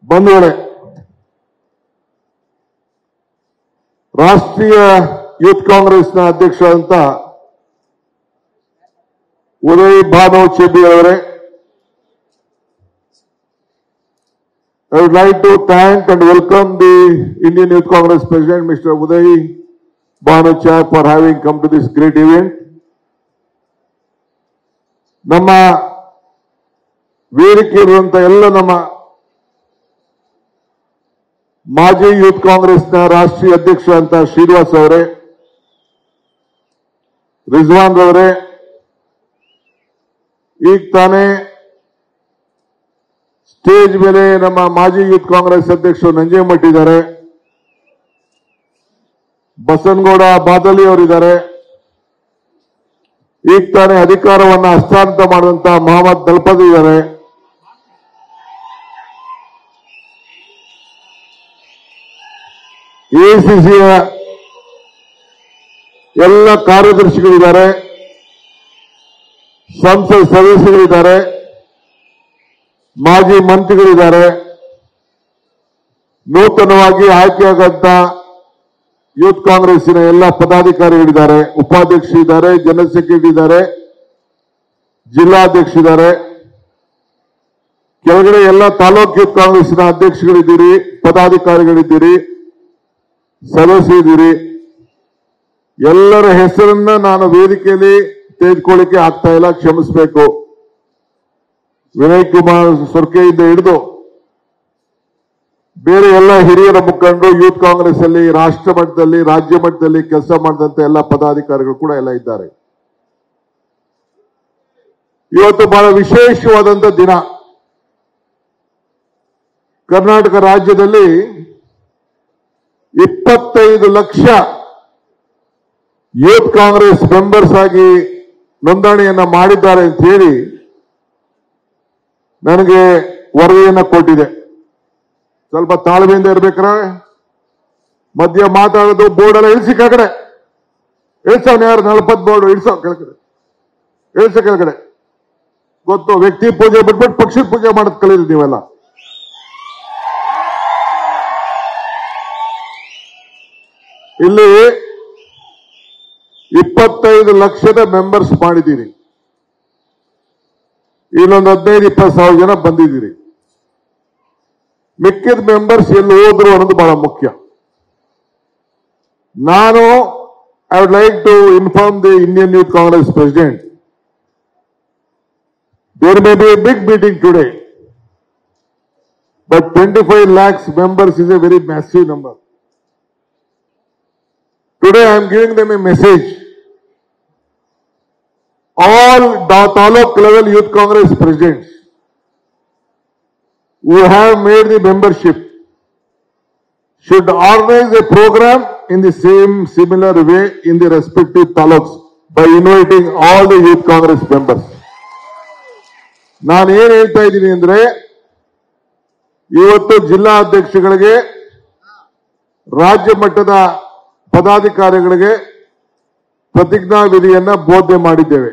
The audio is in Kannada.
ಬಂಧುಗಳೇ, ರಾಷ್ಟ್ರೀಯ ಯೂತ್ ಕಾಂಗ್ರೆಸ್ನ ಅಧ್ಯಕ್ಷರಾದಂತ ಉದಯ್ ಭಾನು ಚೆಬ್ಬಿ ಅವರೇ, I would like to thank and welcome the Indian Youth Congress President, Mr. Uday Bhanu Chai, for having come to this great event. ನಮ್ಮ ವೇದಿಕೆ ಇರುವಂತ ಎಲ್ಲ ನಮ್ಮ ಮಾಜಿ ಯೂತ್ ಕಾಂಗ್ರೆಸ್ನ ರಾಷ್ಟ್ರೀಯ ಅಧ್ಯಕ್ಷ ಅಂತ ಶ್ರೀನಿವಾಸ್ ಅವರೇ, ರಿಜ್ವಾನ್ ಅವರೇ, ಈಗ ತಾನೇ ಸ್ಟೇಜ್ ಮೇಲೆ ನಮ್ಮ ಮಾಜಿ ಯೂತ್ ಕಾಂಗ್ರೆಸ್ ಅಧ್ಯಕ್ಷರು ನಂಜೇಮಠ್ ಇದ್ದಾರೆ, ಬಸನಗೌಡ ಬಾದಲಿ ಅವರಿದ್ದಾರೆ, ಈಗ ತಾನೇ ಅಧಿಕಾರವನ್ನ ಹಸ್ತಾಂತರ ಮಾಡಿದಂತ ಮೊಹಮ್ಮದ್ ದಲ್ಪದ್ ಇದ್ದಾರೆ, ಎಐಸಿಸಿಯ ಎಲ್ಲ ಕಾರ್ಯದರ್ಶಿಗಳಿದ್ದಾರೆ, ಸಂಸತ್ ಸದಸ್ಯರಿದ್ದಾರೆ, ಮಾಜಿ ಮಂತ್ರಿಗಳಿದ್ದಾರೆ, ನೂತನವಾಗಿ ಆಯ್ಕೆಯಾಗಂತ ಯೂತ್ ಕಾಂಗ್ರೆಸ್ಸಿನ ಎಲ್ಲ ಪದಾಧಿಕಾರಿಗಳಿದ್ದಾರೆ, ಉಪಾಧ್ಯಕ್ಷರಿದ್ದಾರೆ, ಜನರಲ್ ಸೆಕ್ರೆಟರಿ ಇದ್ದಾರೆ, ಜಿಲ್ಲಾಧ್ಯಕ್ಷರಿದ್ದಾರೆ, ಕೆಳಗಡೆ ಎಲ್ಲ ತಾಲೂಕು ಯೂತ್ ಕಾಂಗ್ರೆಸ್ಸಿನ ಅಧ್ಯಕ್ಷಗಳಿದ್ದೀರಿ, ಪದಾಧಿಕಾರಿಗಳಿದ್ದೀರಿ, ಸದಸ್ಯರಿದ್ದೀರಿ. ಎಲ್ಲರ ಹೆಸರನ್ನ ನಾನು ವೇದಿಕೆಯಲ್ಲಿ ತೆಗೆದುಕೊಳ್ಳಿಕ್ಕೆ ಆಗ್ತಾ ಇಲ್ಲ, ಕ್ಷಮಿಸಬೇಕು. ವಿನಯ್ ಕುಮಾರ್ ಸೊರ್ಕೆಯಿಂದ ಹಿಡಿದು ಬೇರೆ ಎಲ್ಲ ಹಿರಿಯರ ಮುಖಂಡರು ಯೂತ್ ಕಾಂಗ್ರೆಸ್ ಅಲ್ಲಿ ರಾಷ್ಟ್ರ ಮಟ್ಟದಲ್ಲಿ ರಾಜ್ಯ ಮಟ್ಟದಲ್ಲಿ ಕೆಲಸ ಮಾಡಿದಂತ ಎಲ್ಲ ಪದಾಧಿಕಾರಿಗಳು ಕೂಡ ಎಲ್ಲ ಇದ್ದಾರೆ. ಇವತ್ತು ಬಹಳ ವಿಶೇಷವಾದಂತ ದಿನ. ಕರ್ನಾಟಕ ರಾಜ್ಯದಲ್ಲಿ 25 ಲಕ್ಷ ಯೂತ್ ಕಾಂಗ್ರೆಸ್ ಮೆಂಬರ್ಸ್ ಆಗಿ ನೋಂದಣಿಯನ್ನ ಮಾಡಿದ್ದಾರೆ ಅಂತ ಹೇಳಿ ನನಗೆ ವರದಿಯನ್ನ ಕೊಟ್ಟಿದೆ. ಸ್ವಲ್ಪ ತಾಳ್ಮೆಯಿಂದ ಇರ್ಬೇಕ್ರೆ, ಮಧ್ಯ ಮಾತಾಡೋದು ಬೋರ್ಡ್ ಎಲ್ಲ ಇಳಿಸಿ ಕೆಳಗಡೆ ಇಳಿಸೋನ್ ಯಾರು 40 ಬೋರ್ಡ್ ಇಳಿಸೋ ಕೆಳಗಡೆ ಇಳಿಸ ಕೆಳಗಡೆ. ಗೊತ್ತು, ವ್ಯಕ್ತಿ ಪೂಜೆ ಬಿಟ್ಬಿಟ್ಟು ಪಕ್ಷದ ಪೂಜೆ ಮಾಡೋದ್ ಕಲೀರಿ ನೀವೆಲ್ಲ. ಇಲ್ಲಿ 25 ಲಕ್ಷದ ಮೆಂಬರ್ಸ್ ಮಾಡಿದ್ದೀರಿ, ಇಲ್ಲೊಂದು 15-20 ಸಾವಿರ ಜನ ಬಂದಿದ್ದೀರಿ. ಮಿಕ್ಕಿದ ಮೆಂಬರ್ಸ್ ಎಲ್ಲಿ ಹೋದ್ರು ಅನ್ನೋದು ಬಹಳ ಮುಖ್ಯ. ನಾನು I would like to inform the Indian youth Congress president, there may be a big meeting today, but 25 lakhs members is a very massive number. Today I am giving them a message. All taluk level youth congress presidents who have made the membership should organize a program in the similar way in the respective taluks by inviting all the youth congress members. ನಾನು ಏನು ಹೇಳ್ತಾ ಇದ್ದೀನಿ ಅಂದ್ರೆ, ಇವತ್ತು ಜಿಲ್ಲಾ ಅಧ್ಯಕ್ಷಗಳಿಗೆ, ರಾಜ್ಯ ಮಟ್ಟದ ಪದಾಧಿಕಾರಿಗಳಿಗೆ ಪ್ರತಿಜ್ಞಾ ವಿಧಿಯನ್ನ ಬೋಧನೆ ಮಾಡಿದ್ದೇವೆ.